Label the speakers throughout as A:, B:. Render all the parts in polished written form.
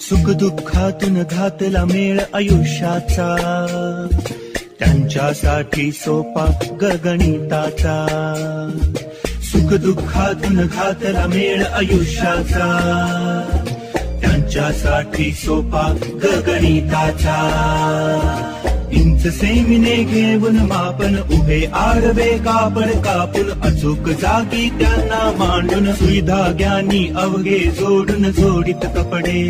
A: सुख दुःखातून घातला मेळ आयुष्याचा, त्यांच्यासाठी सोपा गणिताचा. सुख दुःखातून घातला मेळ आयुष्याचा, त्यांच्यासाठी सोपा गणिताचा. इंच सेमिने घेऊन मापन उभे आडवे कापड कापून अचूक जागी त्यांना मांडून सुविधा ज्ञानी अवघे जोडून जोडीत कपडे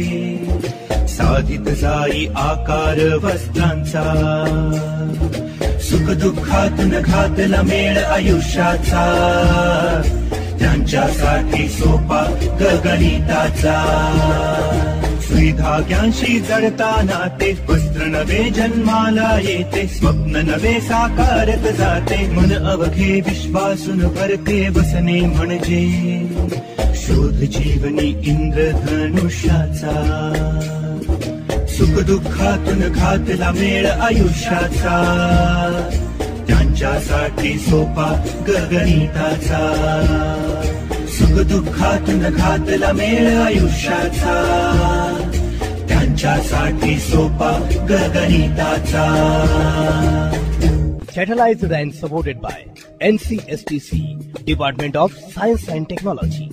A: साधित जाई आकार वस्त्रांचा. सुख दुःखातून घातला मेळ आयुष्याचा, त्यांच्यासाठी सोपा गणिताचा. सुविधाग्यांशी जडताना ते वस्त्र नवे जन्माला येते, स्वप्न नवे साकारत जाते. मन अवघे विश्वासून भरते बसणे म्हणजे शोध जीवनी इंद्रधनुष्याचा. सुख दुःखातून घातला मेळ आयुष्याचा, त्यांच्यासाठी सोपा गणिताचा. सुख दुःखातून घातला मेळ आयुष्याचा, त्यांच्यासाठी सोपा गणिताचा.
B: Satellized and supported by NCSTC, Department of Science and Technology.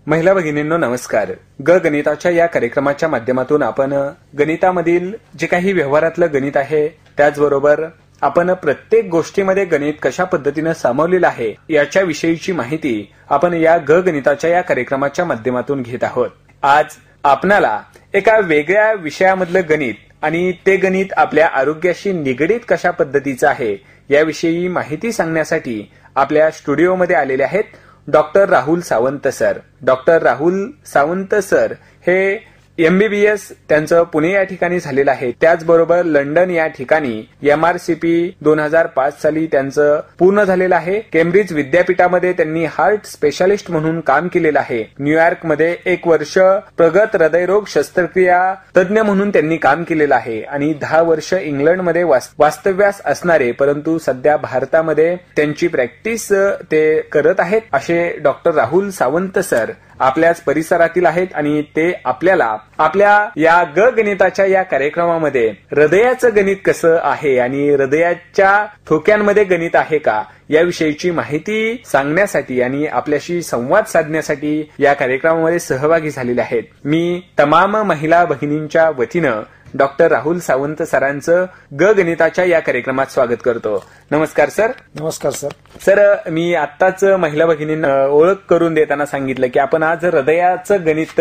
C: महिला भगिनींनो नमस्कार. गणिताच्या या कार्यक्रमाच्या माध्यमातून आपण गणितामधील जे काही व्यवहारातलं गणित आहे, त्याचबरोबर आपण प्रत्येक गोष्टीमध्ये गणित कशा पद्धतीने सामावलेलं आहे याच्या विषयीची माहिती आपण या गणिताच्या या कार्यक्रमाच्या माध्यमातून घेत आहोत. आज आपणाला एका वेगळ्या विषयामधलं गणित आणि ते गणित आपल्या आरोग्याशी निगडीत कशा पद्धतीचं आहे याविषयी माहिती सांगण्यासाठी आपल्या स्टुडिओमध्ये आलेले आहेत doctor Rahul Sawant sir. Doctor Rahul Sawant sir हे MBBS त्यांचं पुणे या ठिकाणी झालेलं आहे. त्याचबरोबर लंडन या ठिकाणी MRCP 2005 साली त्यांचं पूर्ण झालेलं आहे. केम्ब्रिज विद्यापीठामध्ये त्यांनी हार्ट स्पेशालिस्ट म्हणून काम केलेलं आहे. न्यूयॉर्कमध्ये 1 वर्ष प्रगत हृदयरोग शस्त्रक्रिया तज्ञ म्हणून त्यांनी काम केलेलं आहे आणि 10 वर्ष इंग्लंडमध्ये वास्तव्यास असणारे, परंतु सध्या भारतामध्ये त्यांची प्रॅक्टिस ते करत आहेत असे डॉक्टर राहुल सावंत सर आपल्याच परिसरातील आहेत आणि ते आपल्याला आपल्या या गणिताच्या या कार्यक्रमामध्ये हृदयाचं गणित कसं आहे आणि हृदयाच्या ठोक्यांमध्ये गणित आहे का याविषयीची माहिती सांगण्यासाठी आणि आपल्याशी संवाद साधण्यासाठी या कार्यक्रमामध्ये सहभागी झालेले आहेत. मी तमाम महिला भगिनींच्या वतीनं डॉक्टर राहुल सावंत सरांचं गणिताच्या या कार्यक्रमात स्वागत करतो. नमस्कार सर.
D: नमस्कार सर.
C: सर, मी आत्ताच महिला भगिनींना ओळख करून देताना सांगितलं की आपण आज हृदयाचं गणित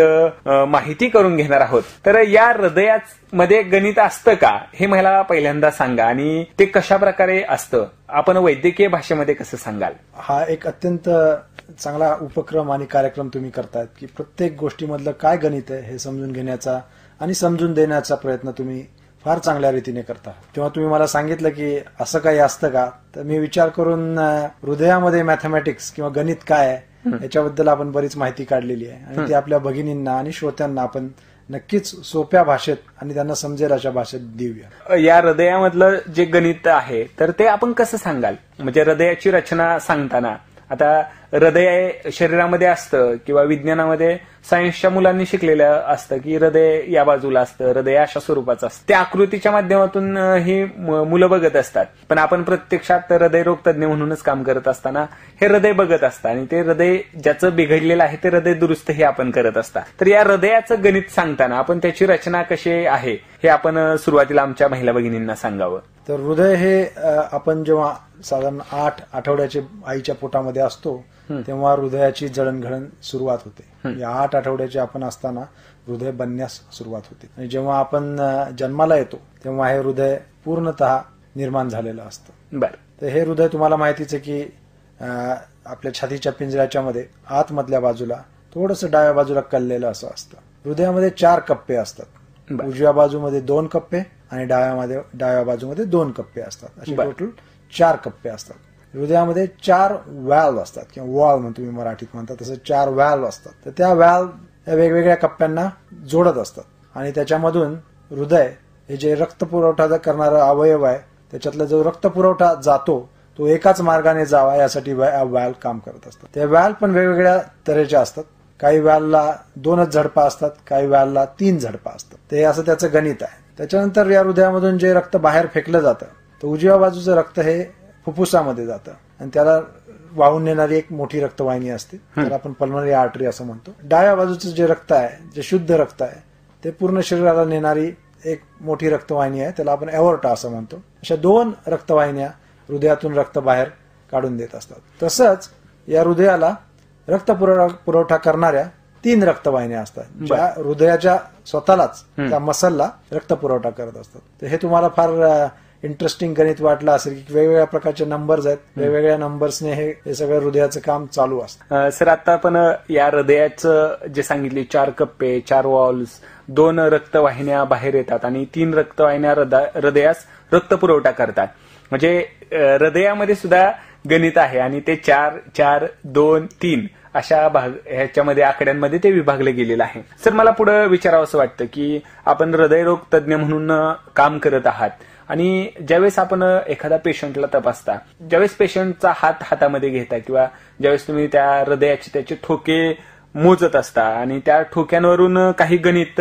C: माहिती करून घेणार आहोत. तर या हृदयामध्ये गणित असतं का हे मला पहिल्यांदा सांगा आणि ते कशा प्रकारे असतं आपण वैद्यकीय भाषेमध्ये कसं सांगाल?
D: हा एक अत्यंत चांगला उपक्रम आणि कार्यक्रम तुम्ही करतायत की प्रत्येक गोष्टीमधलं काय गणित आहे हे समजून घेण्याचा आणि समजून देण्याचा प्रयत्न तुम्ही फार चांगल्या रीतीने करता. तेव्हा तुम्ही मला सांगितलं की असं काही असतं का, तर मी विचार करून हृदयामध्ये मॅथमॅटिक्स किंवा गणित काय आहे याच्याबद्दल आपण बरीच माहिती काढलेली आहे आणि ती आपल्या भगिनींना आणि श्रोत्यांना आपण नक्कीच सोप्या भाषेत आणि त्यांना समजेल अशा भाषेत देऊया.
C: या हृदयामधलं जे गणित आहे तर ते आपण कसं सांगाल? म्हणजे हृदयाची रचना सांगताना आता हृदय शरीरामध्ये असतं किंवा विज्ञानामध्ये सायन्सच्या मुलांनी शिकलेलं असतं की हृदय या बाजूला असतं, हृदय अशा स्वरूपाचं असतं. त्या आकृतीच्या माध्यमातून ही मुलं बघत असतात, पण आपण प्रत्यक्षात हृदयरोग तज्ञ म्हणूनच काम करत असताना हे हृदय बघत असतं आणि ते हृदय ज्याचं बिघडलेलं आहे ते हृदय दुरुस्त हे आपण करत असता. तर या हृदयाचं गणित सांगताना आपण त्याची रचना कशी आहे हे आपण सुरुवातीला आमच्या महिला भगिनींना सांगावं.
D: तर हृदय हे आपण जेव्हा साधारण 8 आठवड्याचे आईच्या पोटामध्ये असतो तेव्हा हृदयाची जडणघडण सुरुवात होते. या 8 आठवड्याचे आपण असताना हृदय बनण्यास सुरुवात होते आणि जेव्हा आपण जन्माला येतो तेव्हा हे हृदय पूर्णतः निर्माण झालेलं असतं.
C: बरं.
D: तर हे हृदय तुम्हाला माहितीच आहे की आपल्या छातीच्या पिंजऱ्याच्या मध्ये आतमधल्या बाजूला थोडंसं डाव्या बाजूला कललेलं असं असतं. हृदयामध्ये 4 कप्पे असतात. उजव्या बाजूमध्ये 2 कप्पे आणि डाव्या बाजूमध्ये 2 कप्पे असतात. असे टोटल 4 कप्पे असतात. हृदयामध्ये 4 व्हॅल्व्ह असतात किंवा वॉल म्हणतो तुम्ही मराठीत म्हणता तसं 4 व्हॅल्व्ह असतात. तर त्या व्हॅल्व्ह वेगवेगळ्या कप्प्यांना जोडत असतात आणि त्याच्यामधून हृदय हे जे रक्तपुरवठा करणारा अवयव आहे त्याच्यातला जो रक्तपुरवठा जातो तो एकाच मार्गाने जावा यासाठी व्हॅल्व्ह काम करत असतात. त्या व्हॅल्व्ह पण वेगवेगळ्या तऱ्हेच्या असतात. काही व्हॅल्वला 2च झडपा असतात, काही व्हॅल्वला 3 झडपा असतात. ते असं त्याचं गणित आहे. त्याच्यानंतर या हृदयामधून जे रक्त बाहेर फेकलं जातं तर उजव्या बाजूचं रक्त हे फुफ्फुसामध्ये जातं आणि त्याला वाहून नेणारी एक मोठी रक्तवाहिनी असते, त्याला आपण पल्मनरी आर्टरी असं म्हणतो. डाव्या बाजूचं जे रक्त आहे, जे शुद्ध रक्त आहे, ते पूर्ण शरीराला नेणारी एक मोठी रक्तवाहिनी आहे, त्याला आपण एओर्टा असं म्हणतो. अशा 2 रक्तवाहिन्या हृदयातून रक्त बाहेर काढून देत असतात. तसंच या हृदयाला रक्त पुरवठा करणाऱ्या 3 रक्तवाहिन्या असतात, ज्या हृदयाच्या स्वतःलाच त्या मसलला रक्त पुरवठा करत असतात. तर हे तुम्हाला फार इंटरेस्टिंग गणित वाटलं असेल की वेगवेगळ्या प्रकारचे नंबर्स आहेत, वेगवेगळ्या नंबर्सने हे सगळं हृदयाचं काम चालू असतं.
C: सर, आता आपण या हृदयाचं जे सांगितले 4 कप्पे, 4 वॉल्व्स, 2 रक्तवाहिन्या बाहेर येतात आणि 3 रक्तवाहिन्या हृदयास रक्त पुरवठा करतात. म्हणजे हृदयामध्ये सुद्धा गणित आहे आणि ते 4, 4, 2, 3 अशा ह्याच्यामध्ये आकड्यांमध्ये ते विभागले गेलेलं आहे. सर, मला पुढे विचारावं असं वाटतं की आपण हृदयरोग तज्ज्ञ म्हणून काम करत आहात आणि ज्यावेळेस आपण एखादा पेशंटला तपासता, ज्यावेळेस पेशंटचा हातामध्ये घेता किंवा ज्यावेळेस तुम्ही त्या हृदयाचे त्याचे ठोके मोजत असता आणि त्या ठोक्यांवरून काही गणित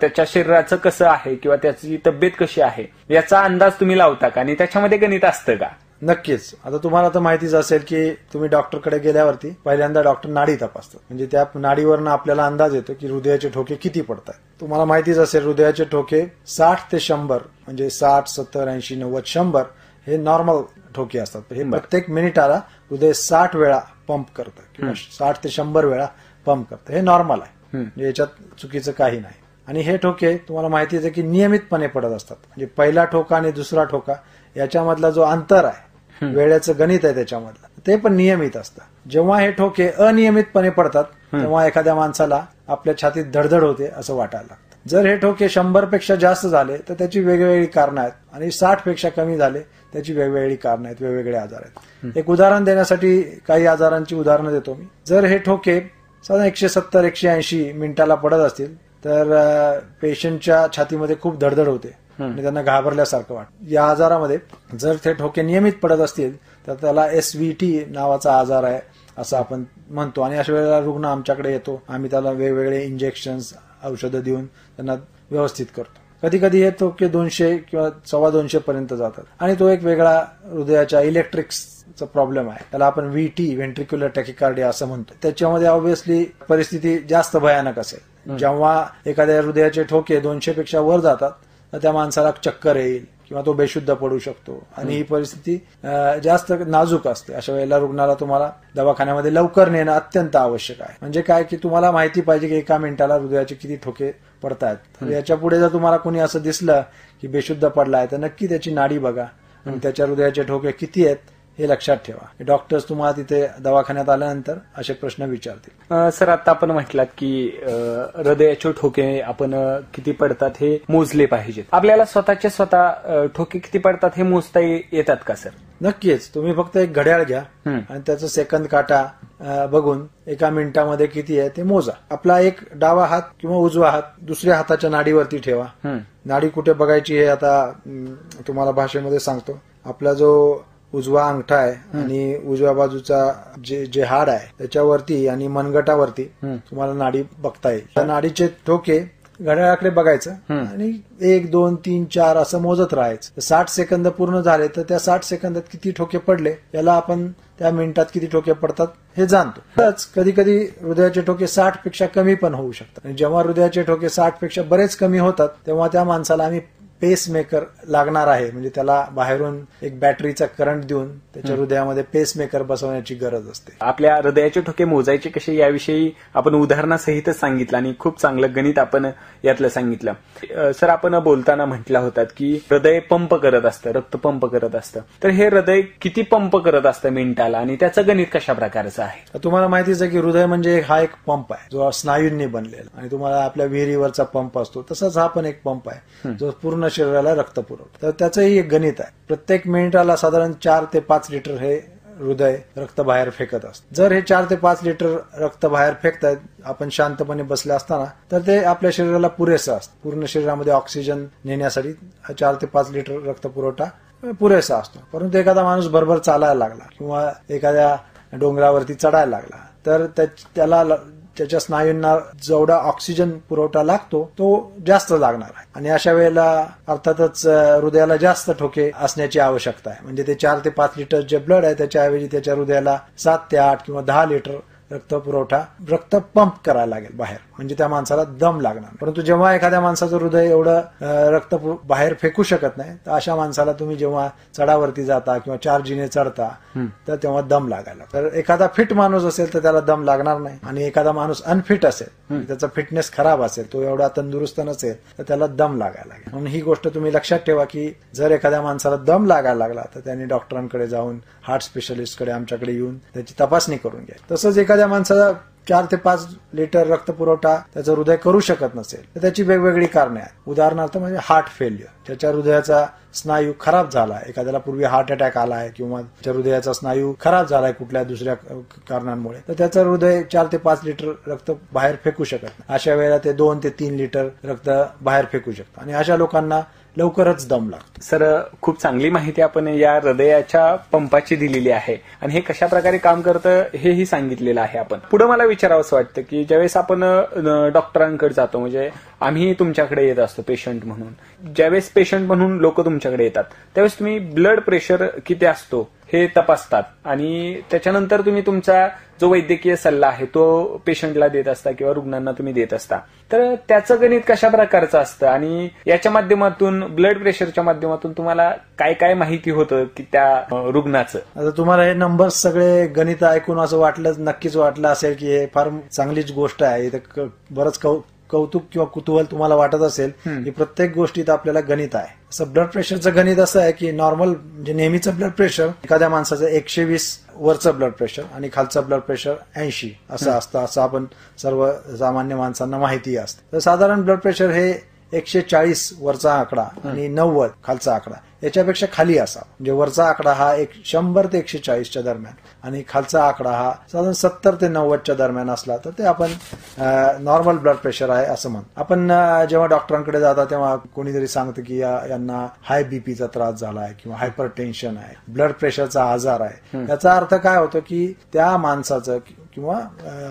C: त्याच्या शरीराचं कसं आहे किंवा त्याची तब्येत कशी आहे याचा अंदाज तुम्ही लावता का आणि त्याच्यामध्ये गणित असतं का?
D: नक्कीच. आता तुम्हाला तर माहितीच असेल की तुम्ही डॉक्टरकडे गेल्यावरती पहिल्यांदा डॉक्टर नाडी तपासतात. म्हणजे त्या नाडीवरनं आपल्याला अंदाज येतो की हृदयाचे ठोके किती पडतात. तुम्हाला माहितीच असेल हृदयाचे ठोके 60 ते 100 म्हणजे 60, 70, 80, 90, 100 हे नॉर्मल ठोके असतात. हे प्रत्येक मिनिटाला हृदय 60 वेळा पंप करतं किंवा 60 ते 100 वेळा पंप करतं. हे नॉर्मल आहे, म्हणजे याच्यात चुकीचं काही नाही. आणि हे ठोके तुम्हाला माहितीच आहे की नियमितपणे पडत असतात. म्हणजे पहिला ठोका आणि दुसरा ठोका याच्यामधला जो अंतर आहे, वेळेचं गणित आहे त्याच्यामधलं, ते पण नियमित असतं. जेव्हा हे ठोके अनियमितपणे पडतात तेव्हा एखाद्या माणसाला आपल्या छातीत धडधड होते असं वाटायला लागतं. जर हे ठोके 100 पेक्षा जास्त झाले तर त्याची वेगवेगळी कारणं आहेत आणि 60 पेक्षा कमी झाले त्याची वेगवेगळी कारणं आहेत, वेगवेगळे आजार आहेत. एक उदाहरण देण्यासाठी काही आजारांची उदाहरणं देतो मी. जर हे ठोके साधारण 170-180 मिनिटाला पडत असतील तर पेशंटच्या छातीमध्ये खूप धडधड होते आणि त्यांना घाबरल्यासारखं वाटतं. या आजारामध्ये जर ते ठोके नियमित पडत असतील तर त्याला SVT नावाचा आजार आहे असं आपण म्हणतो आणि अशा वेळेला रुग्ण आमच्याकडे येतो. आम्ही त्याला वेगवेगळे इंजेक्शन्स, औषधं देऊन त्यांना व्यवस्थित करतो. कधी कधी हे ठोके 200 किंवा 225 पर्यंत जातात आणि तो एक वेगळा हृदयाच्या इलेक्ट्रिक्सचा प्रॉब्लेम आहे. त्याला आपण VT, व्हेंट्रिक्युलर टॅकिकार्डिया असं म्हणतो. त्याच्यामध्ये ऑब्व्हियसली परिस्थिती जास्त भयानक असेल. जेव्हा एखाद्या हृदयाचे ठोके 200 पेक्षा वर जातात तर त्या माणसाला चक्कर येईल किंवा तो बेशुद्ध पडू शकतो आणि ही परिस्थिती जास्त नाजूक असते. अशा वेळेला रुग्णाला तुम्हाला दवाखान्यामध्ये लवकर नेणं अत्यंत आवश्यक आहे. म्हणजे काय की तुम्हाला माहिती पाहिजे की एका मिनिटाला हृदयाचे किती ठोके पडतायत. याच्या पुढे जर तुम्हाला कोणी असं दिसलं की बेशुद्ध पडलाय तर नक्की त्याची नाडी बघा आणि त्याच्या हृदयाचे ठोके किती आहेत हे लक्षात ठेवा. डॉक्टर्स तुम्हाला तिथे दवाखान्यात आल्यानंतर असे प्रश्न विचारतील.
C: सर, आता आपण म्हटलात की हृदयाचे ठोके आपण किती पडतात हे मोजले पाहिजेत. आपल्याला स्वतः ठोके किती पडतात हे मोजता येतात का सर?
D: नक्कीच. तुम्ही फक्त एक घड्याळ घ्या आणि त्याचं सेकंद काटा बघून एका मिनिटामध्ये किती आहे ते मोजा. आपला एक डावा हात किंवा उजवा हात दुसऱ्या हाताच्या नाडीवरती ठेवा. नाडी कुठे बघायची हे आता तुम्हाला भाषेमध्ये सांगतो. आपला जो उजवा अंगठा आहे आणि उजव्या बाजूचा जे हाड आहे त्याच्यावरती आणि मनगटावरती तुम्हाला नाडी बघता येईल. त्या नाडीचे ठोके घड्याळाकडे बघायचं आणि 1, 2, 3, 4 असं मोजत राहायचं. 60 सेकंद पूर्ण झाले तर त्या 60 सेकंदात किती ठोके पडले याला आपण त्या मिनिटात किती ठोके पडतात हे जाणतो. तरच कधी कधी हृदयाचे ठोके 60 पेक्षा कमी पण होऊ शकतात आणि जेव्हा हृदयाचे ठोके 60 पेक्षा बरेच कमी होतात तेव्हा त्या माणसाला आम्ही पेसमेकर लागणार आहे. म्हणजे त्याला बाहेरून एक बॅटरीचा करंट देऊन त्याच्या हृदयामध्ये पेसमेकर बसवण्याची गरज असते.
C: आपल्या हृदयाचे ठोके मोजायचे कसे याविषयी आपण उदाहरणासहितच सांगितलं आणि खूप चांगलं गणित आपण यातलं सांगितलं. सर, आपण बोलताना म्हटला होतात की हृदय पंप करत असतं, रक्त पंप करत असतं. तर हे हृदय किती पंप करत असतं मिनिटाला आणि त्याचं गणित कशा प्रकारचं आहे?
D: तुम्हाला माहितीच आहे की हृदय म्हणजे हा एक पंप आहे जो स्नायूंनी बनलेला आणि तुम्हाला आपल्या विहिरीवरचा पंप असतो तसाच हा पण एक पंप आहे जो पूर्ण शरीराला रक्त पुरवतो. तर त्याचंही एक गणित आहे. प्रत्येक मिनिटाला साधारण 4 ते 5 लिटर हे हृदय रक्त बाहेर फेकत असतं. जर हे 4 ते 5 लिटर रक्त बाहेर फेकतायत आपण शांतपणे बसले असताना तर ते आपल्या शरीराला पुरेसं असतं. पूर्ण शरीरामध्ये ऑक्सिजन नेण्यासाठी 4 ते 5 लिटर रक्त पुरवठा पुरेसा असतो. परंतु एखादा माणूस भरभर चालायला लागला किंवा एखाद्या डोंगरावरती चढायला लागला तर त्याला त्याच्या स्नायूंना जेवढा ऑक्सिजन पुरवठा लागतो तो जास्त लागणार आहे. आणि अशा वेळेला अर्थातच हृदयाला जास्त ठोके असण्याची आवश्यकता आहे. म्हणजे ते 4 ते 5 लिटर जे ब्लड आहे त्याच्याऐवजी त्याच्या हृदयाला 7 ते 8 किंवा 10 लिटर रक्त पंप करायला लागेल बाहेर, म्हणजे त्या माणसाला दम लागणार. परंतु जेव्हा एखाद्या माणसाचं हृदय एवढं रक्त बाहेर फेकू शकत नाही, तर अशा माणसाला तुम्ही जेव्हा चढावरती जाता किंवा 4 जिने चढता तर तेव्हा दम लागायला. तर एखादा फिट माणूस असेल तर त्याला दम लागणार नाही, आणि एखादा माणूस अनफिट असेल, त्याचा फिटनेस खराब असेल, तो एवढा तंदुरुस्त नसेल तर त्याला दम लागायला लागेल. म्हणून ही गोष्ट तुम्ही लक्षात ठेवा की जर एखाद्या माणसाला दम लागायला लागला तर त्यांनी डॉक्टरांकडे जाऊन, हार्ट स्पेशलिस्टकडे आमच्याकडे येऊन त्याची तपासणी करून घ्या. तसंच एखाद्या माणसाला 4 ते 5 लिटर रक्त पुरवठा त्याचं हृदय करू शकत नसेल तर त्याची वेगवेगळी कारणे आहेत. उदाहरणार्थ म्हणजे हार्ट फेल्युअर, त्याच्या हृदयाचा स्नायू खराब झाला, एखाद्याला पूर्वी हार्ट अटॅक आलाय किंवा त्याच्या हृदयाचा स्नायू खराब झालाय कुठल्या दुसऱ्या कारणांमुळे, तर त्याचं हृदय 4 ते 5 लिटर रक्त बाहेर फेकू शकत नाही. अशा वेळेला ते 2 ते 3 लिटर रक्त बाहेर फेकू शकतं, आणि अशा लोकांना लवकरच दम लागतो.
C: सर, खूप चांगली माहिती आपण या हृदयाच्या पंपाची दिलेली आहे, आणि हे कशा प्रकारे काम करतं हेही सांगितलेलं आहे आपण. पुढे मला विचारावंसं वाटतं की ज्यावेळेस आपण डॉक्टरांकडे जातो, म्हणजे आम्ही तुमच्याकडे येत असतो पेशंट म्हणून, ज्यावेळेस पेशंट म्हणून लोक तुमच्याकडे येतात त्यावेळेस तुम्ही ब्लड प्रेशर किती असतो हे तपासतात, आणि त्याच्यानंतर तुम्ही तुमचा जो वैद्यकीय सल्ला आहे तो पेशंटला देत असता किंवा रुग्णांना तुम्ही देत असता. तर त्याचं गणित कशा प्रकारचं असतं, आणि याच्या माध्यमातून, ब्लड प्रेशरच्या माध्यमातून तुम्हाला काय काय माहिती होतं की त्या रुग्णाचं?
D: आता तुम्हाला हे नंबर्स सगळे गणित ऐकून असं वाटलं, नक्कीच वाटलं असेल की हे फार चांगलीच गोष्ट आहे, बरंच कौतुक किंवा कुतूहल तुम्हाला वाटत असेल की प्रत्येक गोष्टीत आपल्याला गणित आहे. असं ब्लड प्रेशरचं गणित असं आहे की नॉर्मल म्हणजे नेहमीचं ब्लड प्रेशर, एखाद्या माणसाचं 120 वरचं ब्लड प्रेशर आणि खालचं ब्लड प्रेशर 80 असं असतं, असं आपण सर्व सामान्य माणसांना माहिती असतं. तर साधारण ब्लड प्रेशर हे 140 वरचा आकडा आणि 90 खालचा आकडा याच्यापेक्षा खाली असावा. म्हणजे वरचा आकडा हा 100 ते 140च्या दरम्यान आणि खालचा आकडा हा साधारण 70 ते 90च्या दरम्यान असला तर ते आपण नॉर्मल ब्लड प्रेशर आहे असं म्हणतो. आपण जेव्हा डॉक्टरांकडे जाता तेव्हा कोणीतरी सांगतं की यांना हाय बीपीचा त्रास झाला आहे किंवा हायपर टेन्शन आहे, ब्लड प्रेशरचा आजार आहे. त्याचा अर्थ काय होतो की त्या माणसाचं किंवा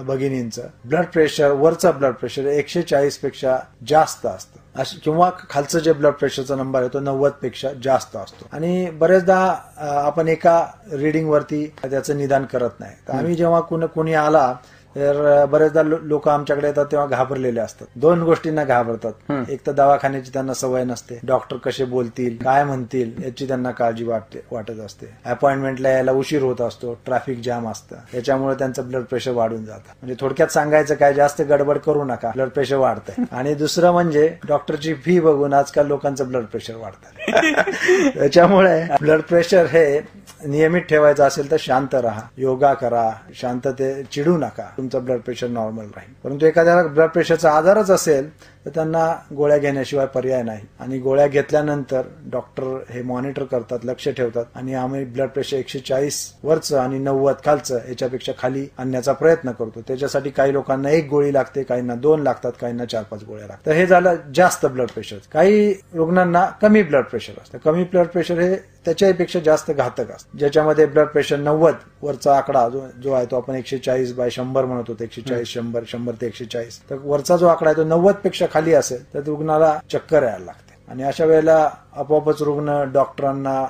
D: भगिनींचं ब्लड प्रेशर, वरचं ब्लड प्रेशर 140 पेक्षा जास्त असतं, किंवा खालचं जे ब्लड प्रेशरचा नंबर आहे तो 90 पेक्षा जास्त असतो. आणि बरेचदा आपण एका रिडिंग वरती त्याचं निदान करत नाही. तर आम्ही जेव्हा कोणी आला तर बरेचदा लोक आमच्याकडे येतात तेव्हा घाबरलेले असतात. 2 गोष्टींना घाबरतात. एक तर दवाखान्याची त्यांना सवय नसते, डॉक्टर कसे बोलतील, काय म्हणतील याची त्यांना काळजी वाटत असते. अपॉइंटमेंटला यायला उशीर होत असतो, ट्रॅफिक जाम असतं, याच्यामुळे त्यांचं ब्लड प्रेशर वाढून जातं. म्हणजे थोडक्यात सांगायचं काय, जास्त गडबड करू नका, ब्लड प्रेशर वाढतंय. आणि दुसरं म्हणजे डॉक्टरची फी बघून आजकाल लोकांचं ब्लड प्रेशर वाढतं. त्याच्यामुळे ब्लड प्रेशर हे नियमित ठेवायचं असेल तर शांत राहा, योगा करा, शांतते, चिडू नका, तुमचं ब्लड प्रेशर नॉर्मल राहील. परंतु एखाद्याला ब्लड प्रेशरचा आजारच असेल तर त्यांना गोळ्या घेण्याशिवाय पर्याय नाही. आणि गोळ्या घेतल्यानंतर डॉक्टर हे मॉनिटर करतात, लक्ष ठेवतात, आणि आम्ही ब्लड प्रेशर 140 वरचं आणि 90 खालचं याच्यापेक्षा खाली आणण्याचा प्रयत्न करतो. त्याच्यासाठी काही लोकांना 1 गोळी लागते, काहींना 2 लागतात, काहींना 4-5 गोळ्या लागतात. तर हे झालं जास्त ब्लड प्रेशर. काही रुग्णांना कमी ब्लड प्रेशर असतं. कमी ब्लड प्रेशर हे त्याच्यापेक्षा जास्त घातक असतं, ज्याच्यामध्ये ब्लड प्रेशर 90 वरचा आकडा जो आहे तो आपण 140/100 म्हणत होतो, 140, 100 ते 140. तर वरचा जो आकडा आहे तो 90 पेक्षा खाली असेल तर रुग्णाला चक्कर यायला लागते. आणि अशा वेळेला आपोआपच रुग्ण डॉक्टरांना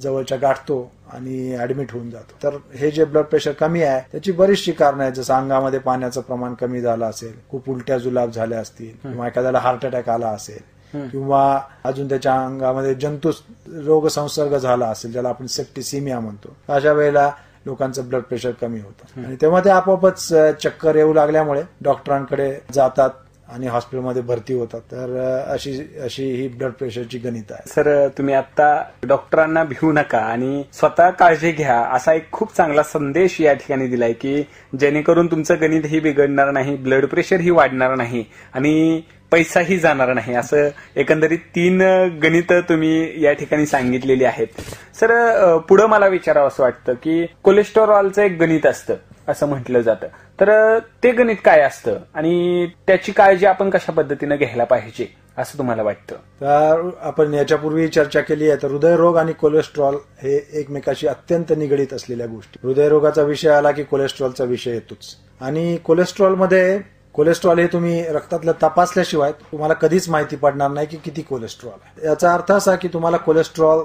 D: जवळच्या गाठतो आणि ऍडमिट होऊन जातो. तर हे जे ब्लड प्रेशर कमी आहे त्याची बरीचशी कारणं आहेत, जसं अंगामध्ये पाण्याचं प्रमाण कमी झालं असेल, खूप उलट्या जुलाब झाल्या असतील, किंवा एखाद्याला हार्ट अटॅक आला असेल, किंवा अजून त्याच्या अंगामध्ये जंतू रोग संसर्ग झाला असेल, ज्याला आपण सेप्टिसिमिया म्हणतो. अशा वेळेला लोकांचं ब्लड प्रेशर कमी होतं आणि तेव्हा ते आपोआपच चक्कर येऊ लागल्यामुळे डॉक्टरांकडे जातात आणि हॉस्पिटलमध्ये भरती होतात. तर अशी ही ब्लड प्रेशरची गणित आहे.
C: सर, तुम्ही आता डॉक्टरांना भिवू नका आणि स्वतः काळजी घ्या असा एक खूप चांगला संदेश या ठिकाणी दिलाय की जेणेकरून तुमचं गणितही बिघडणार नाही, ब्लड प्रेशरही वाढणार नाही आणि पैसाही जाणार नाही. असं एकंदरीत 3 गणित तुम्ही या ठिकाणी सांगितलेली आहेत. सर, पुढे मला विचारावं असं वाटतं की कोलेस्टेरॉलचं एक गणित असतं असं म्हटलं जातं. तर ते गणित काय असतं आणि त्याची काळजी आपण कशा पद्धतीने घ्यायला पाहिजे असं तुम्हाला वाटतं?
D: तर आपण याच्यापूर्वी चर्चा केली आहे. तर हृदयरोग आणि कोलेस्ट्रॉल हे एकमेकाशी अत्यंत निगडीत असलेल्या गोष्टी. हृदयरोगाचा विषय आला की कोलेस्ट्रॉलचा विषय येतोच. आणि कोलेस्ट्रॉल हे तुम्ही रक्तातलं तपासल्याशिवाय तुम्हाला कधीच माहिती पडणार नाही की किती कोलेस्ट्रॉल आहे. याचा अर्थ असा की तुम्हाला कोलेस्ट्रॉल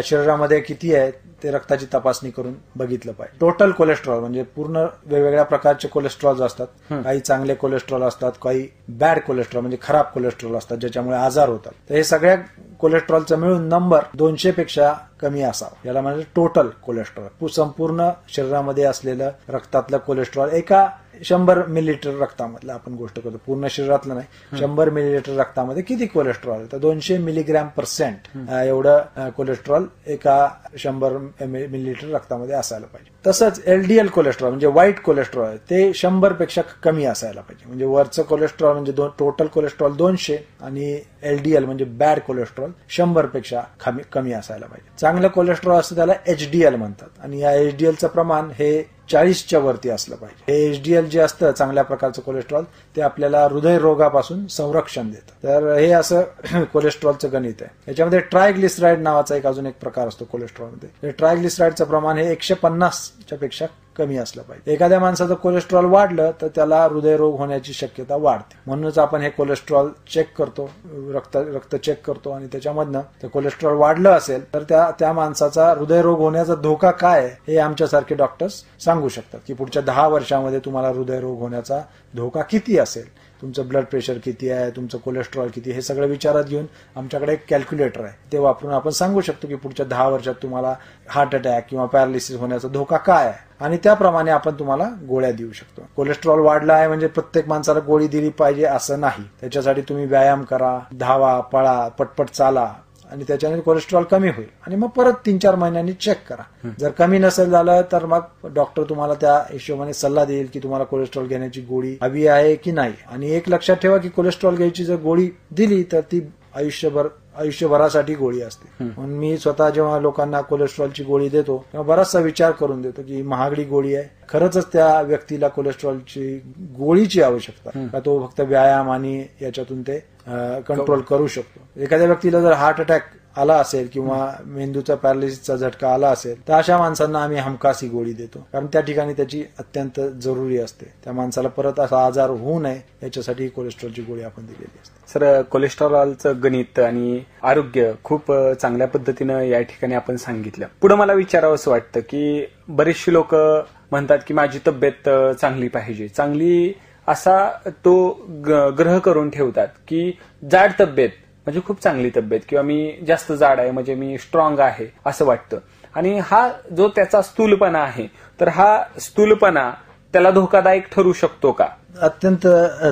D: शरीरामध्ये किती आहे ते रक्ताची तपासणी करून बघितलं पाहिजे. टोटल कोलेस्ट्रॉल म्हणजे पूर्ण वेगवेगळ्या प्रकारचे कोलेस्ट्रॉल असतात. काही चांगले कोलेस्ट्रॉल असतात, काही बॅड कोलेस्ट्रॉल म्हणजे खराब कोलेस्ट्रॉल असतात ज्याच्यामुळे आजार होतात. तर हे सगळ्या कोलेस्ट्रॉलचा मिळून नंबर 200 पेक्षा कमी असावा. याला म्हणजे टोटल कोलेस्ट्रॉल. संपूर्ण शरीरामध्ये असलेलं रक्तातलं कोलेस्ट्रॉल एका 100 मिलीलिटर रक्तामधलं आपण गोष्ट करतो, पूर्ण शरीरातलं नाही. 100 मिलीलिटर रक्तामध्ये किती कोलेस्ट्रॉल आहे तर 200 मिलीग्रॅम% एवढं कोलेस्ट्रॉल एका 100 मिलीलिटर रक्तामध्ये असायला पाहिजे. तसंच एलडीएल कोलेस्ट्रॉल म्हणजे व्हाईट कोलेस्ट्रॉल आहे ते 100 पेक्षा कमी असायला पाहिजे. म्हणजे वरचं कोलेस्ट्रॉल म्हणजे टोटल कोलेस्ट्रॉल 200 आणि एलडीएल म्हणजे बॅड कोलेस्ट्रॉल 100 पेक्षा कमी असायला पाहिजे. चांगलं कोलेस्ट्रॉल असतं त्याला एचडीएल म्हणतात आणि या एचडीएलचं प्रमाण हे 40च्या वरती असलं पाहिजे. हे एचडीएल जे असतं चांगल्या प्रकारचं कोलेस्ट्रॉल ते आपल्याला हृदयरोगापासून संरक्षण देतं. तर हे असं कोलेस्ट्रॉलचं गणित आहे. याच्यामध्ये ट्रायग्लिसराईड नावाचा अजून एक प्रकार असतो कोलेस्ट्रॉलमध्ये. ट्रायग्लिसराईडचं प्रमाण हे 150च्या पेक्षा कमी असलं पाहिजे. एखाद्या माणसाचं कोलेस्ट्रॉल वाढलं तर त्याला हृदयरोग होण्याची शक्यता वाढते. म्हणूनच आपण हे कोलेस्ट्रॉल चेक करतो, रक्त चेक करतो आणि त्याच्यामधनं ते कोलेस्ट्रॉल वाढलं असेल तर त्या माणसाचा हृदयरोग होण्याचा धोका काय हे आमच्यासारखे डॉक्टर्स सांगू शकतात की पुढच्या 10 वर्षामध्ये तुम्हाला हृदयरोग होण्याचा धोका किती असेल, तुमचं ब्लड प्रेशर किती आहे, तुमचं कोलेस्ट्रॉल किती, हे सगळं विचारात घेऊन आमच्याकडे एक कॅल्क्युलेटर आहे. ते वापरून आपण सांगू शकतो की पुढच्या 10 वर्षात तुम्हाला हार्ट अटॅक किंवा पॅरालिसिस होण्याचा धोका काय आहे आणि त्याप्रमाणे आपण तुम्हाला गोळ्या देऊ शकतो. कोलेस्ट्रॉल वाढला आहे म्हणजे प्रत्येक माणसाला गोळी दिली पाहिजे असं नाही. त्याच्यासाठी तुम्ही व्यायाम करा, धावा, पळा, पटपट चाला आणि त्याच्याने कोलेस्ट्रॉल कमी होईल आणि मग परत 3-4 महिन्यांनी चेक करा. जर कमी नसेल झालं तर मग डॉक्टर तुम्हाला त्या हिशोबाने सल्ला देईल की तुम्हाला कोलेस्ट्रॉल घेण्याची गोळी हवी आहे की नाही. आणि एक लक्षात ठेवा की कोलेस्ट्रॉल घ्यायची जर गोळी दिली तर ती आयुष्यभरासाठी गोळी असते. म्हणून मी स्वतः जेव्हा लोकांना कोलेस्ट्रॉलची गोळी देतो तेव्हा बराचसा विचार करून देतो की महागडी गोळी आहे, खरंच त्या व्यक्तीला कोलेस्ट्रॉलची गोळीची आवश्यकता का तो फक्त व्यायाम आणि याच्यातून ते कंट्रोल करू शकतो. एखाद्या व्यक्तीला जर हार्ट अटॅक आला असेल किंवा मेंदूचा पॅरालिसिसचा झटका आला असेल तर अशा माणसांना आम्ही हमखास ही गोळी देतो, कारण त्या ठिकाणी त्याची अत्यंत जरुरी असते. त्या माणसाला परत असा आजार होऊ नये याच्यासाठी कोलेस्ट्रॉलची गोळी आपण दिलेली असते.
C: सर, कोलेस्ट्रॉलचं गणित आणि आरोग्य खूप चांगल्या पद्धतीनं या ठिकाणी आपण सांगितलं. पुढे मला विचारावं असं वाटतं की बरेचसे लोक म्हणतात की माझी तब्येत चांगली पाहिजे, चांगली असा तो ग्रह करून ठेवतात की जाड तब्येत म्हणजे खूप चांगली तब्येत किंवा मी जास्त जाड आहे म्हणजे मी स्ट्रॉंग आहे असं वाटतं. आणि हा जो त्याचा स्थूलपणा आहे तर हा स्थूलपणा त्याला धोकादायक ठरू शकतो का?
D: अत्यंत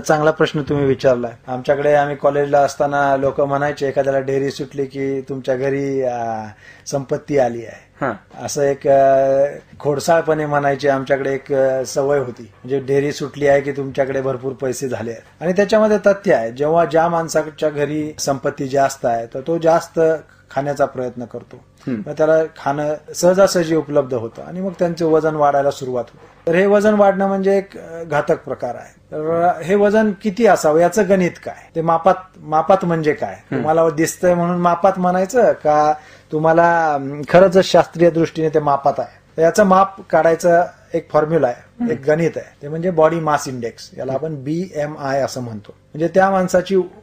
D: चांगला प्रश्न तुम्ही विचारलाय. आमच्याकडे आम्ही कॉलेजला असताना लोक म्हणायचे एखाद्याला डेअरी सुटली की तुमच्या घरी संपत्ती आली आहे, असं एक खोडसाळपणे म्हणायचे. आमच्याकडे एक सवय होती म्हणजे डेअरी सुटली आहे की तुमच्याकडे भरपूर पैसे झाले आहेत. आणि त्याच्यामध्ये तथ्य आहे, जेव्हा ज्या माणसाच्या घरी संपत्ती जास्त आहे तर तो जास्त खाण्याचा प्रयत्न करतो, मग त्याला खाणं सहजासहजी उपलब्ध होतं आणि मग त्यांचं वजन वाढायला सुरुवात होते. तर हे वजन वाढणं म्हणजे एक घातक प्रकार आहे. तर हे वजन किती असावं याचं गणित काय, ते मापात म्हणजे काय, तुम्हाला दिसतंय म्हणून मापात म्हणायचं का तुम्हाला खरंच शास्त्रीय दृष्टीने ते मापात आहे. तर याचं माप काढायचं एक फॉर्म्युला आहे, एक गणित आहे, ते म्हणजे बॉडी मास इंडेक्स. याला आपण BMI असं म्हणतो. म्हणजे त्या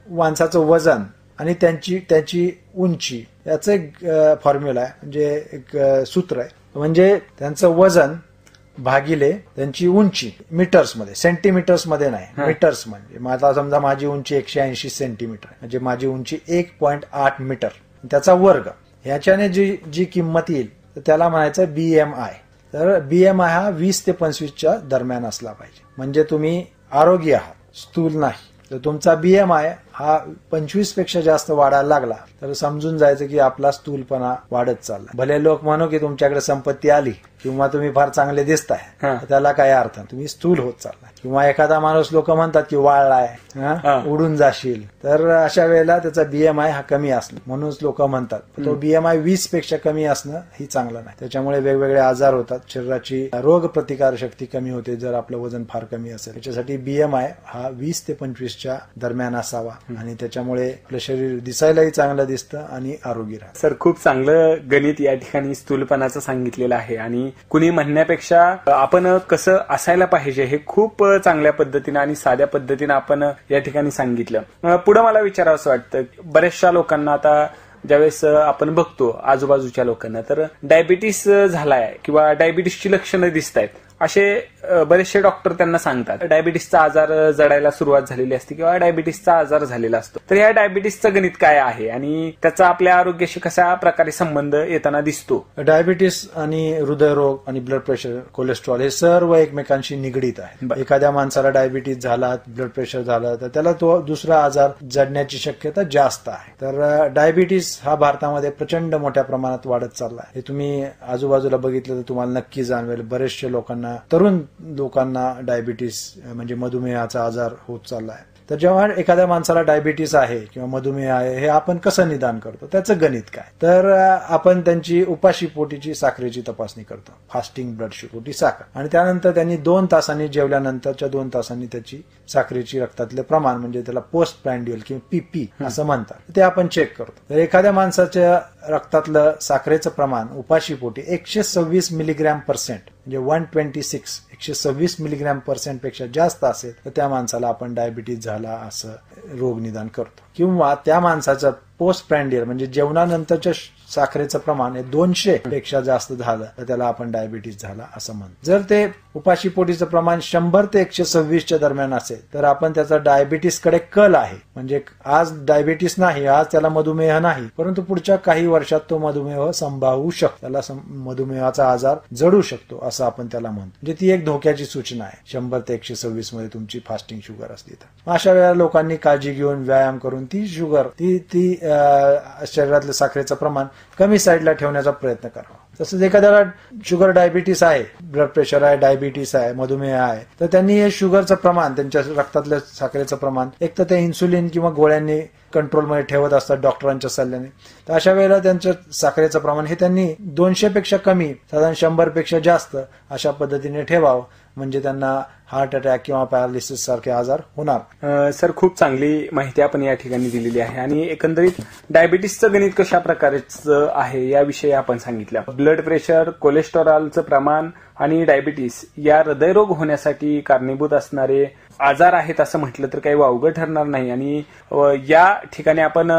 D: माणसाचं वजन आणि त्याची उंची याचं एक फॉर्म्युला आहे, म्हणजे एक सूत्र आहे. म्हणजे त्यांचं वजन भागिले त्यांची उंची मीटर्समध्ये, सेंटीमीटर्समध्ये नाही, मीटर्स. म्हणजे माझा समजा माझी उंची 180 सेंटीमीटर म्हणजे माझी उंची 1.8 मीटर, त्याचा वर्ग. ह्याच्याने जी किंमत येईल तर त्याला म्हणायचं BMI. तर BMI हा 20 ते 25च्या दरम्यान असला पाहिजे. म्हणजे तुम्ही आरोग्य आहात, स्थूल नाही. तर तुमचा BMI हा 25 पेक्षा जास्त वाढायला लागला तर समजून जायचं की आपला स्थूलपणा वाढत चालला. भले लोक म्हणू की तुमच्याकडे संपत्ती आली किंवा तुम्ही फार चांगले दिसताय, त्याला काय अर्थ नाही, तुम्ही स्थूल होत चाललाय. किंवा एखादा माणूस लोक म्हणतात की वाळलाय, उडून जाशील, तर अशा वेळेला त्याचा BMI हा कमी असणं म्हणून लोक म्हणतात. तो BMI 20 पेक्षा कमी असणं ही चांगलं नाही. त्याच्यामुळे वेगवेगळे आजार होतात, शरीराची रोग प्रतिकार शक्ती कमी होते जर आपलं वजन फार कमी असेल. त्याच्यासाठी BMI हा 20 ते 25च्या दरम्यान असावा आणि त्याच्यामुळे आपलं शरीर दिसायलाही चांगलं दिसतं आणि आरोग्य राहतं.
C: सर, खूप चांगलं गणित या ठिकाणी स्थूलपणाचं सांगितलेलं आहे आणि आणि कुणी म्हणण्यापेक्षा आपण कसं असायला पाहिजे हे खूप चांगल्या पद्धतीने आणि साध्या पद्धतीने आपण या ठिकाणी सांगितलं. पुढे मला विचारावंसं वाटतं, बऱ्याचशा लोकांना आता ज्यावेळेस आपण बघतो आजूबाजूच्या लोकांना तर डायबिटीस झालाय किंवा डायबिटीसची लक्षणं दिसत आहेत, असे बरेचसे डॉक्टर त्यांना सांगतात. डायबिटीसचा आजार जडायला सुरुवात झालेली असते किंवा डायबिटीसचा आजार झालेला असतो. तर या डायबिटीसचं गणित काय आहे आणि त्याचा आपल्या आरोग्याशी कशा प्रकारे संबंध येताना दिसतो?
D: डायबिटीस आणि हृदयरोग आणि ब्लड प्रेशर, कोलेस्ट्रॉल हे सर्व एकमेकांशी निगडीत आहे. एखाद्या माणसाला डायबिटीस झाला, ब्लड प्रेशर झाला तर त्याला तो दुसरा आजार जडण्याची शक्यता जास्त आहे. तर डायबिटीस हा भारतामध्ये प्रचंड मोठ्या प्रमाणात वाढत चालला आहे. हे तुम्ही आजूबाजूला बघितलं तर तुम्हाला नक्की जाणवेल. बरेचसे लोकांना, तरुण लोकांना डायबिटीस म्हणजे मधुमेहाचा आजार होत चालला आहे. तर जेव्हा एखाद्या माणसाला डायबिटीस आहे किंवा मधुमेह आहे हे आपण कसं निदान करतो, त्याचं गणित काय? तर आपण त्यांची उपाशी पोटीची साखरेची तपासणी करतो, फास्टिंग ब्लड शुगर साखर, आणि त्यानंतर त्यांनी 2 तासांनी जेवल्यानंतरच्या 2 तासांनी त्याची साखरेची रक्तातले प्रमाण म्हणजे त्याला पोस्ट प्रँडियल किंवा पीपी असं म्हणतात, ते आपण चेक करतो. तर एखाद्या माणसाच्या रक्तातलं साखरेचं प्रमाण उपाशी पोटी 126 मिलीग्रॅम पर्सेंट म्हणजे 126 मिलीग्रॅम पर्सेंट पेक्षा जास्त असेल तर त्या माणसाला आपण डायबिटीस झाला असं रोग निदान करतो. किंवा त्या माणसाचं पोस्ट प्रँडियल म्हणजे जेवणानंतरच्या साखरेचं प्रमाण हे 200 पेक्षा जास्त झालं तर त्याला आपण डायबिटीस झाला असं म्हणतो. जर ते उपाशी पोटीचं प्रमाण 100 ते 126च्या दरम्यान असेल तर आपण त्याचा डायबिटीसकडे कल आहे, म्हणजे आज डायबिटीस नाही, आज त्याला मधुमेह नाही, परंतु पुढच्या काही वर्षात तो मधुमेह संभावू शकतो, त्याला मधुमेहाचा आजार जडू शकतो असं आपण त्याला म्हणतो. म्हणजे ती एक धोक्याची सूचना आहे. 100 ते 126 मध्ये तुमची फास्टिंग शुगर असली तर अशा वेळेला लोकांनी काळजी घेऊन व्यायाम करून ती शुगर ती शरीरातलं साखरेचं प्रमाण कमी साईडला ठेवण्याचा प्रयत्न करावा. तसंच एखाद्याला शुगर डायबिटीस आहे, ब्लड प्रेशर आहे, डायबिटीस आहे, मधुमेह आहे, तर त्यांनी हे शुगरचं प्रमाण, त्यांच्या रक्तातल्या साखरेचं प्रमाण एक तर ते इन्सुलिन किंवा गोळ्यांनी कंट्रोलमध्ये ठेवत असतात डॉक्टरांच्या सल्ल्याने. तर अशा वेळेला त्यांचं साखरेचं प्रमाण हे त्यांनी 200 पेक्षा कमी, साधारण 100 पेक्षा जास्त अशा पद्धतीने ठेवावं, म्हणजे त्यांना हार्ट अटॅक किंवा पॅरालिसिस सारखे आजार होणार.
C: सर, खूप चांगली माहिती आपण या ठिकाणी दिलेली आहे आणि एकंदरीत डायबिटीसचं गणित कशा प्रकारचं आहे याविषयी आपण सांगितलं. ब्लड प्रेशर, कोलेस्टेरॉलचं प्रमाण आणि डायबिटीस या हृदयरोग होण्यासाठी कारणीभूत असणारे आजार आहेत असं म्हटलं तर काही वावगं ठरणार नाही. आणि या ठिकाणी आपण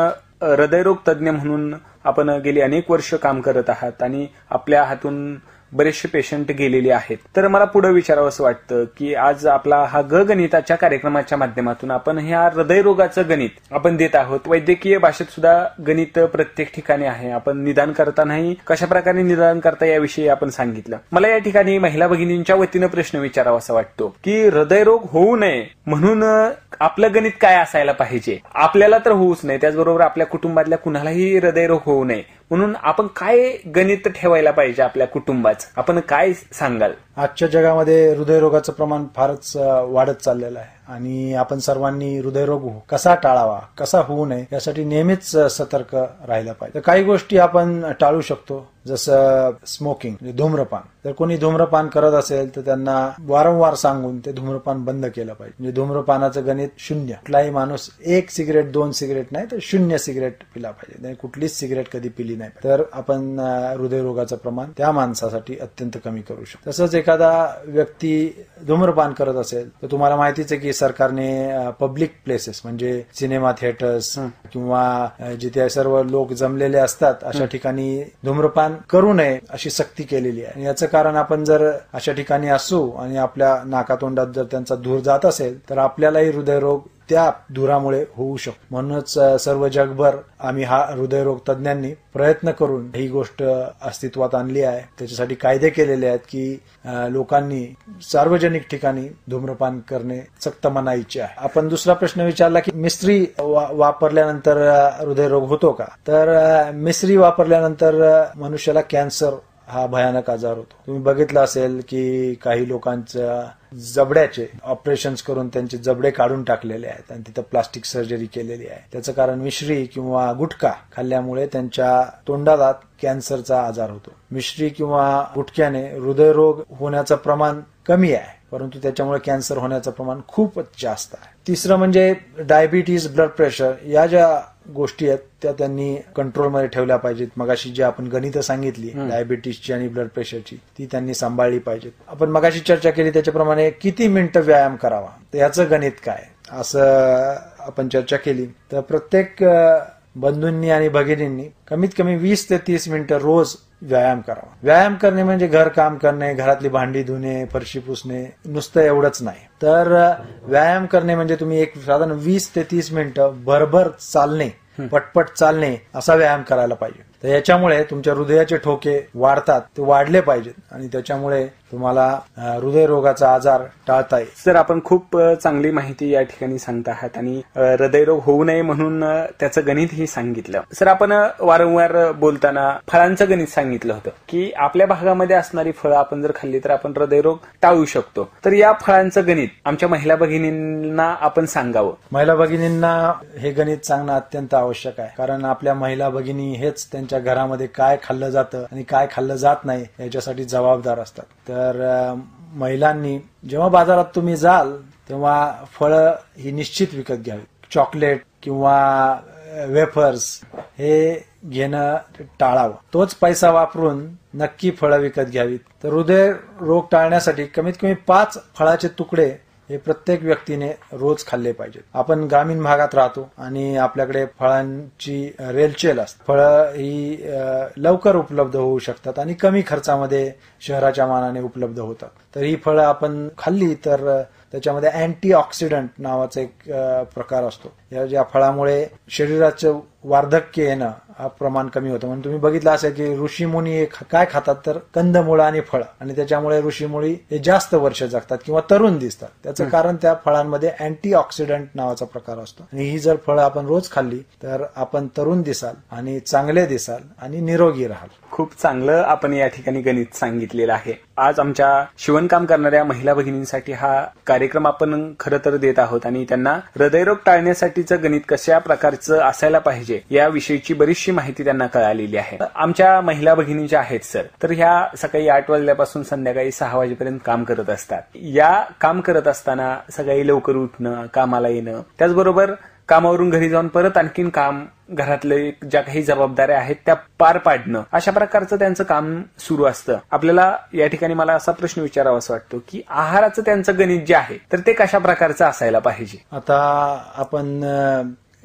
C: हृदयरोग तज्ज्ञ म्हणून आपण गेली अनेक वर्ष काम करत आहात आणि आपल्या हातून बरेचसे पेशंट गेलेले आहेत. तर मला पुढे विचारावं असं वाटतं की आज आपला हा गणिताच्या कार्यक्रमाच्या माध्यमातून आपण ह्या हृदयरोगाचं गणित आपण देत आहोत. वैद्यकीय भाषेत सुद्धा गणित प्रत्येक ठिकाणी आहे. आपण निदान करतानाही कशा प्रकारे निदान करता याविषयी आपण सांगितलं. मला या ठिकाणी महिला भगिनींच्या वतीनं प्रश्न विचारावा असा वाटतो की हृदयरोग होऊ नये म्हणून आपलं गणित काय असायला पाहिजे? आपल्याला तर होऊच नये, त्याचबरोबर आपल्या कुटुंबातल्या कुणालाही हृदयरोग होऊ नये म्हणून आपण काय गणित ठेवायला पाहिजे आपल्या कुटुंबाचं? आपण काय सांगाल?
D: आजच्या जगामध्ये हृदयरोगाचं प्रमाण फारच वाढत चाललेलं आहे आणि आपण सर्वांनी हृदयरोग कसा टाळावा, कसा होऊ नये यासाठी नेहमीच सतर्क राहिलं पाहिजे. तर काही गोष्टी आपण टाळू शकतो, जसं स्मोकिंग म्हणजे धूम्रपान. जर कोणी धूम्रपान करत असेल तर त्यांना वारंवार सांगून ते धूम्रपान बंद केलं पाहिजे. म्हणजे धूम्रपानाचं गणित 0. कुठलाही माणूस 1 सिगरेट 2 सिगरेट नाही तर 0 सिगरेट पिला पाहिजे. कुठलीच सिगरेट कधी पिली नाही. तर आपण हृदयरोगाचं प्रमाण त्या माणसासाठी अत्यंत कमी करू शकतो. तसंच एखादा व्यक्ती धूम्रपान करत असेल तर तुम्हाला माहितीच आहे की सरकारने पब्लिक प्लेसेस म्हणजे सिनेमा थिएटर्स किंवा जिथे सर्व लोक जमलेले असतात अशा ठिकाणी धूम्रपान करू नये अशी सक्ती केलेली आहे. याचं कारण आपण जर अशा ठिकाणी असू आणि आपल्या नाकातोंडात जर त्यांचा धूर जात असेल तर आपल्यालाही हृदयरोग त्या धुरामुळे होऊ शकतो. म्हणूनच सर्व जगभर आम्ही हा हृदयरोग तज्ज्ञांनी प्रयत्न करून ही गोष्ट अस्तित्वात आणली आहे. त्याच्यासाठी कायदे केलेले आहेत की लोकांनी सार्वजनिक ठिकाणी धूम्रपान करणे सक्त मनाईचे आहे. आपण दुसरा प्रश्न विचारला की मिश्री वापरल्यानंतर हृदयरोग होतो का? तर मिश्री वापरल्यानंतर मनुष्याला कॅन्सर हा भयानक आजार होतो. तुम्ही बघितलं असेल की काही लोकांच्या जबड्याचे ऑपरेशन्स करून त्यांचे जबडे काढून टाकलेले आहेत आणि तिथं प्लास्टिक सर्जरी केलेली आहे. त्याचं कारण मिश्री किंवा गुटखा खाल्ल्यामुळे त्यांच्या तोंडात कॅन्सरचा आजार होतो. मिश्री किंवा गुटख्याने हृदयरोग होण्याचं प्रमाण कमी आहे, परंतु त्याच्यामुळे कॅन्सर होण्याचं प्रमाण खूपच जास्त आहे. तिसरं म्हणजे डायबिटीज, ब्लड प्रेशर या ज्या गोष्टी आहेत त्या त्यांनी कंट्रोलमध्ये ठेवल्या पाहिजेत. मगाशी जी आपण गणित सांगितली डायबिटीसची आणि ब्लड प्रेशरची, ती त्यांनी सांभाळली पाहिजेत. आपण मगाशी चर्चा केली त्याच्याप्रमाणे किती मिनिटं व्यायाम करावा, तर याचं गणित काय असं आपण चर्चा केली. तर प्रत्येक बंधूंनी आणि भगिनींनी कमीत कमी 20 ते 30 मिनिटं रोज व्यायाम करावा. व्यायाम करणे म्हणजे घर काम करणे, घरातली भांडी धुणे, फरशी पुसणे, नुसतं एवढंच नाही. तर व्यायाम करणे म्हणजे तुम्ही एक साधारण 20 ते 30 मिनिटं भरभर चालणे, पटपट चालणे असा व्यायाम करायला पाहिजे. तर याच्यामुळे तुमच्या हृदयाचे ठोके वाढतात, ते वाढले पाहिजेत आणि त्याच्यामुळे तुम्हाला हृदयरोगाचा आजार टाळता येईल.
C: सर, आपण खूप चांगली माहिती या ठिकाणी सांगत आहात आणि हृदयरोग होऊ नये म्हणून त्याचं गणितही सांगितलं. सर, आपण वारंवार बोलताना फळांचं गणित सांगितलं होतं की आपल्या भागामध्ये असणारी फळं आपण जर खाल्ली तर आपण हृदयरोग टाळू शकतो. तर या फळांचं गणित आमच्या महिला भगिनींना आपण सांगावं.
D: महिला भगिनींना हे गणित सांगणं अत्यंत आवश्यक आहे, कारण आपल्या महिला भगिनी हेच त्यांच्या घरामध्ये काय खाल्लं जातं आणि काय खाल्लं जात नाही याच्यासाठी जबाबदार असतात. तर महिलांनी जेव्हा बाजारात तुम्ही जाल तेव्हा फळं ही निश्चित विकत घ्यावी. चॉकलेट किंवा वेफर्स हे घेणं टाळावं. तोच पैसा वापरून नक्की फळं विकत घ्यावीत. तर हृदय रोग टाळण्यासाठी कमीत कमी 5 फळाचे तुकडे हे प्रत्येक व्यक्तीने रोज खाल्ले पाहिजेत. आपण ग्रामीण भागात राहतो आणि आपल्याकडे फळांची रेलचेल असते. फळं ही लवकर उपलब्ध होऊ शकतात आणि कमी खर्चामध्ये शहराच्या मानाने उपलब्ध होतात. तर ही फळं आपण खाल्ली तर त्याच्यामध्ये अँटीऑक्सिडंट नावाचा एक प्रकार असतो. या फळामुळे शरीराचं वार्धक्य येणं हा प्रमाण कमी होतं. म्हणून तुम्ही बघितलं असेल की ऋषीमुनी काय खातात तर कंदमुळं आणि फळं, आणि त्याच्यामुळे ऋषीमुनी हे जास्त वर्ष जगतात किंवा तरुण दिसतात. त्याचं कारण त्या फळांमध्ये अँटीऑक्सिडंट नावाचा प्रकार असतो. आणि ही जर फळं आपण रोज खाल्ली तर आपण तरुण दिसाल आणि चांगले दिसाल आणि निरोगी राहाल.
C: खूप चांगलं आपण या ठिकाणी गणित सांगितलेलं आहे. आज आमच्या शिवणकाम करणाऱ्या महिला भगिनींसाठी हा कार्यक्रम आपण खरं तर देत आहोत आणि त्यांना हृदयरोग टाळण्यासाठीचं गणित कशा प्रकारचं असायला पाहिजे याविषयीची बरीचशी माहिती त्यांना कळालेली आहे. आमच्या महिला भगिनी ज्या आहेत सर, तर ह्या सकाळी 8 वाजल्यापासून संध्याकाळी 6 वाजेपर्यंत काम करत असतात. या काम करत असताना सकाळी लवकर उठणं, कामाला येणं, त्याचबरोबर कामावरून घरी जाऊन परत आणखीन काम, घरातले ज्या काही जबाबदाऱ्या आहेत त्या पार पाडणं, अशा प्रकारचं त्यांचं काम सुरू असतं. आपल्याला या ठिकाणी मला असा प्रश्न विचारावासा वाटतो की आहाराचं त्यांचं गणित जे आहे तर ते कशा प्रकारचं असायला पाहिजे.
D: आता आपण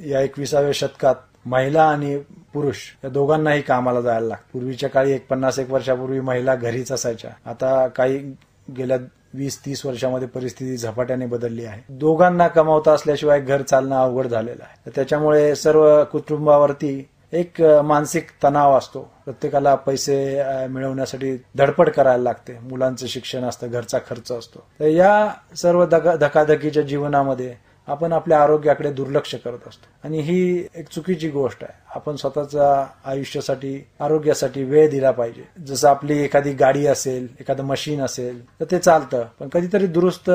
D: या 21व्या शतकात महिला आणि पुरुष या दोघांनाही कामाला जायला लागतं. पूर्वीच्या काळी 50-1 वर्षापूर्वी महिला घरीच असायच्या. आता काही गेल्या 20-30 वर्षामध्ये परिस्थिती झपाट्याने बदलली आहे. दोघांना कमावता असल्याशिवाय घर चालणं अवघड झालेलं आहे. तर त्याच्यामुळे सर्व कुटुंबावरती एक मानसिक तणाव असतो. प्रत्येकाला पैसे मिळवण्यासाठी धडपड करायला लागते. मुलांचं शिक्षण असतं, घरचा खर्च असतो. तर या सर्व धकाधकीच्या जीवनामध्ये आपण आपल्या आरोग्याकडे दुर्लक्ष करत असतो आणि ही एक चुकीची गोष्ट आहे. आपण स्वतःच्या आयुष्यासाठी, आरोग्यासाठी वेळ दिला पाहिजे. जसं आपली एखादी गाडी असेल, एखादं मशीन असेल तर ते चालतं, पण कधीतरी दुरुस्त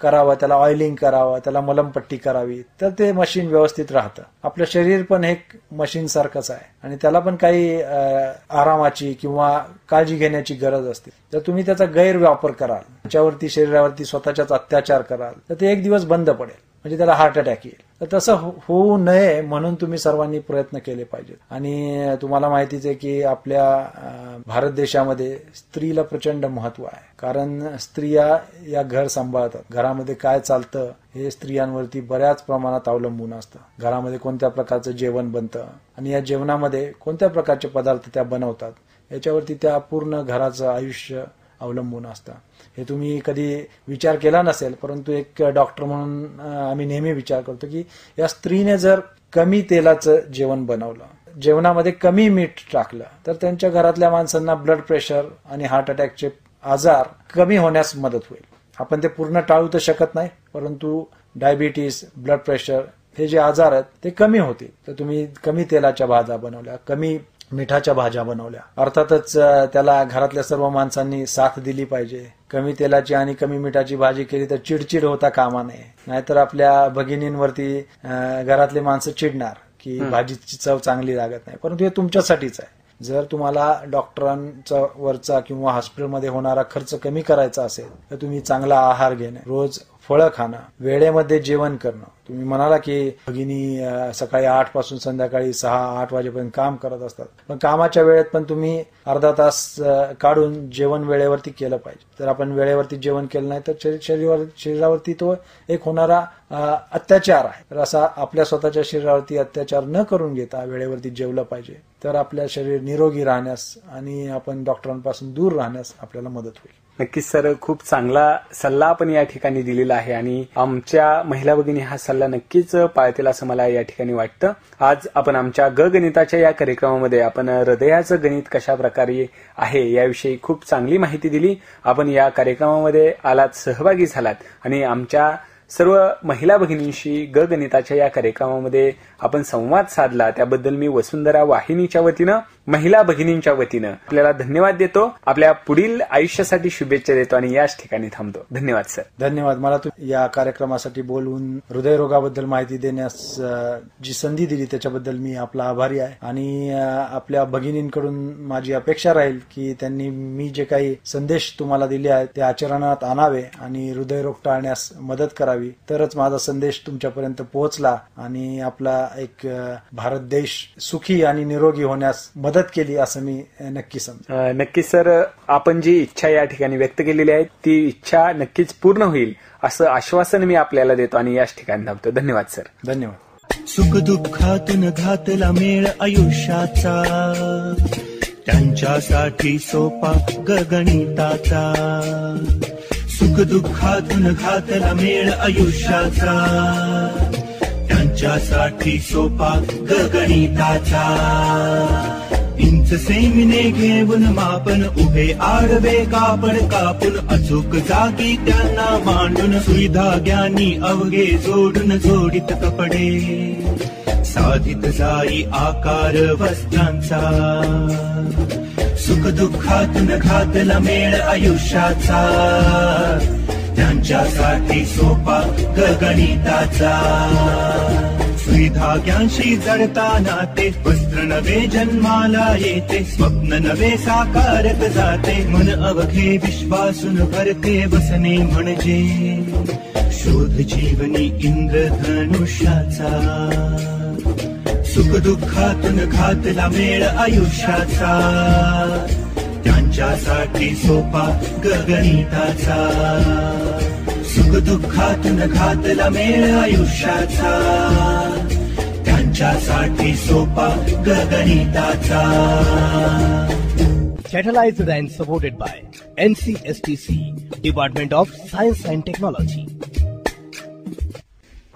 D: करावं, त्याला ऑइलिंग करावं, त्याला मलमपट्टी करावी, तर ते मशीन व्यवस्थित राहतं. आपलं शरीर पण एक मशीन सारखंच आहे आणि त्याला पण काही आरामाची किंवा काळजी घेण्याची गरज असते. जर तुम्ही त्याचा गैरवापर कराल, त्याच्यावरती, शरीरावरती स्वतःच्याच अत्याचार कराल तर ते एक दिवस बंद पडेल, म्हणजे त्याला हार्ट अटॅक येईल. तर तसं होऊ नये म्हणून तुम्ही सर्वांनी प्रयत्न केले पाहिजेत. आणि तुम्हाला माहितीच आहे की आपल्या भारत देशामध्ये स्त्रीला प्रचंड महत्व आहे, कारण स्त्रिया या घर सांभाळतात. घरामध्ये काय चालतं हे स्त्रियांवरती बऱ्याच प्रमाणात अवलंबून असतं. घरामध्ये कोणत्या प्रकारचं जेवण बनतं आणि या जेवणामध्ये कोणत्या प्रकारचे पदार्थ त्या बनवतात याच्यावरती त्या पूर्ण घराचं आयुष्य अवलंबून असतं. हे तुम्ही कधी विचार केला नसेल, परंतु एक डॉक्टर म्हणून आम्ही नेहमी विचार करतो की या स्त्रीने जर कमी तेलाचं जेवण बनवलं, जेवणामध्ये कमी मीठ टाकलं, तर त्यांच्या घरातल्या माणसांना ब्लड प्रेशर आणि हार्ट अटॅकचे आजार कमी होण्यास मदत होईल. आपण ते पूर्ण टाळू तर शकत नाही, परंतु डायबिटीस, ब्लड प्रेशर हे जे आजार आहेत ते कमी होतील. तर तुम्ही कमी तेलाच्या भाज्या बनवल्या, कमी मिठाच्या भाज्या बनवल्या, अर्थातच त्याला घरातल्या सर्व माणसांनी साथ दिली पाहिजे. कमी तेलाची आणि कमी मिठाची भाजी केली तर चिडचिड होता कामा नये. नाहीतर आपल्या भगिनींवरती घरातले माणसं चिडणार की भाजीची चव चांगली लागत नाही, परंतु हे तुमच्यासाठीच आहे. जर तुम्हाला डॉक्टरांचा वरचा किंवा हॉस्पिटलमध्ये होणारा खर्च कमी करायचा असेल तर तुम्ही चांगला आहार घेणे, रोज फळं खाणं, वेळेमध्ये जेवण करणं. तुम्ही म्हणाला की भगिनी सकाळी 8 पासून संध्याकाळी 6-8 वाजेपर्यंत काम करत असतात, पण कामाच्या वेळेत पण तुम्ही अर्धा तास काढून जेवण वेळेवरती केलं पाहिजे. जर आपण वेळेवरती जेवण केलं नाही तर शरीरावरती तो एक होणारा अत्याचार आहे. तर असा आपल्या स्वतःच्या शरीरावरती अत्याचार न करून घेता वेळेवरती जेवलं पाहिजे, तर आपल्या शरीर निरोगी राहण्यास आणि आपण डॉक्टरांपासून दूर राहण्यास आपल्याला मदत होईल.
C: नक्कीच सर, खूप चांगला सल्ला आपण या ठिकाणी दिलेला आहे आणि आमच्या महिला भगिनी हा सल्ला नक्कीच पाळतील असं मला या ठिकाणी वाटतं. आज आपण आमच्या गणिताच्या या कार्यक्रमामध्ये आपण हृदयाचं गणित कशा प्रकारे आहे याविषयी खूप चांगली माहिती दिली. आपण या कार्यक्रमामध्ये आलात, सहभागी झालात आणि आमच्या सर्व महिला भगिनींशी गणिताच्या या कार्यक्रमामध्ये आपण संवाद साधला, त्याबद्दल मी वसुंधरा वाहिनीच्या वतीनं, महिला भगिनींच्या वतीनं आपल्याला धन्यवाद देतो. आपल्या पुढील आयुष्यासाठी शुभेच्छा देतो आणि याच ठिकाणी थांबतो. धन्यवाद सर.
D: धन्यवाद. मला या कार्यक्रमासाठी बोलवून हृदयरोगाबद्दल माहिती देण्यास जी संधी दिली त्याच्याबद्दल मी आपला आभारी आहे. आणि आपल्या भगिनींकडून माझी अपेक्षा राहील की त्यांनी मी जे काही संदेश तुम्हाला दिले आहेत ते आचरणात आणावे आणि हृदयरोग टाळण्यास मदत करावी, तरच माझा संदेश तुमच्यापर्यंत पोहोचला आणि आपला एक भारत देश सुखी आणि निरोगी होण्यास मदत केली असं मी नक्की समजतो.
C: नक्कीच सर, आपण जी इच्छा या ठिकाणी व्यक्त केलेली आहे ती इच्छा नक्कीच पूर्ण होईल असं आश्वासन मी आपल्याला देतो आणि याच ठिकाणी थांबतो. धन्यवाद सर.
D: धन्यवाद.
A: सुख दुःखातून घातला मेळ आयुष्याचा, त्यांच्यासाठी सोपा गणिताचा. सुख दुःखातून घातला मेळ आयुष्याचा, त्यांच्यासाठी सोपा गणिताचा. इंच सेमिने घेऊन मापन उभे आडवे कापड कापून अचूक जागी त्यांना मांडून. सुविधा ज्ञानी अवघे जोडून जोडीत कपडे साधित जाई आकार वस्त्रांचा. सुख दुःखातून घातला मेळ आयुष्याचा, त्यांच्यासाठी सोपा गणिताचा. सुविधा ज्ञानशी जडताना ते वस्त्र नवे जन्माला येते, स्वप्न नवे साकारत जाते. मन अवघे विश्वासून भरते बसणे म्हणजे शोध जीवनी इंद्रधनुष्याचा. सुख दुःखातून घातला मेळ आयुष्याचा, त्यांच्यासाठी सोपा गणिताचा. सुख दुःखातून घातला मेळ आयुष्याचा, त्यांच्यासाठी सोपा गणिताचा.
B: Catalyzed and supported by NCSTC, Department of Science and Technology.